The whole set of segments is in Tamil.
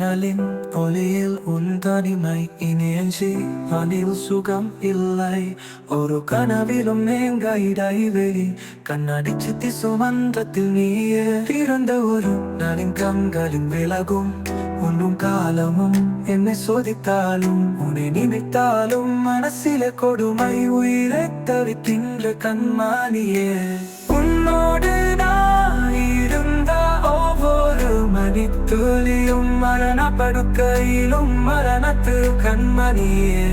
ஜன்னலின் ஒளியில் உன் தனிமை இனியஞ்சி அதில் சுகம் இல்லை. ஒரு கனவிலும் மேங்க இடைவெளி கண்ணடிச்சு திசுமன்றத்தில் நீயே பிறந்த ஒரு நாளின் கண்களின் விலகும் உன்னும் காலமும் என்னை சோதித்தாலும் உன்னை நினைத்தாலும் மனசில கொடுமை உயிரை தவிக்கின்ற கண்மானியே. உன்னோடு நான் இருந்த ஒவ்வொரு மணித்துளியும் மரணப்படுக்கையிலும் மரணத்து கண்மணியே.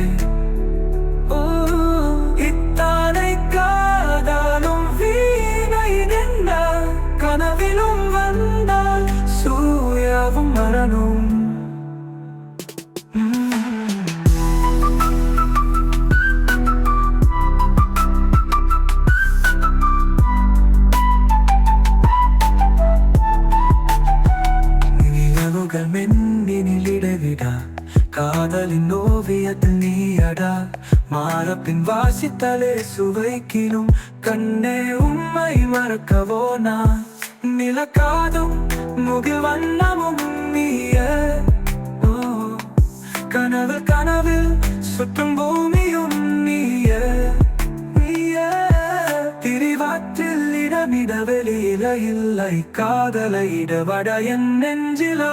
இத்தானை காதாலும் வீணை நின்ற கனவிலும் வந்தால் சூயாவும் மரணம். நினைவுகள் மென்னினில் இடைவிடா காதலின் ஓவியத்தில் நீயடா. மாறப்பின் வாசித்தலே சுவைக்கினும் கண்ணே உம்மை மறக்கவோ நான். நிலக்காதும் முகில் வண்ணமும் நீயே. கனவு கனவில் சுற்றும் பூமியும் நீயே. திரிவாற்றில் இடமிட வெளியில இல்லை காதலை இடவட என் நெஞ்சிலா.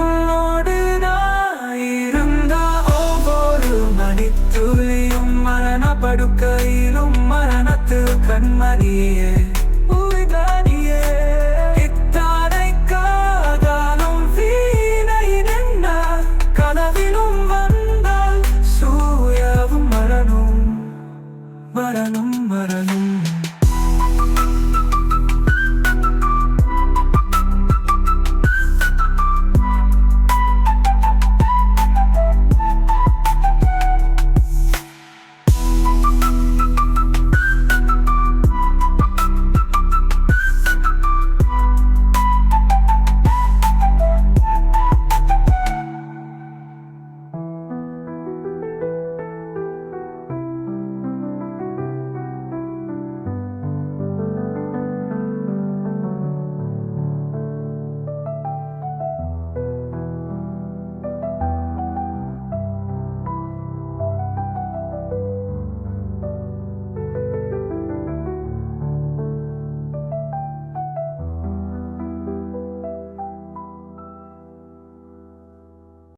உன்னோடு நான் இருந்த ஒவ்வொரு மணித்துளியும் மரணப்படுக்கையிலும் மரணத்து கண்மணியே.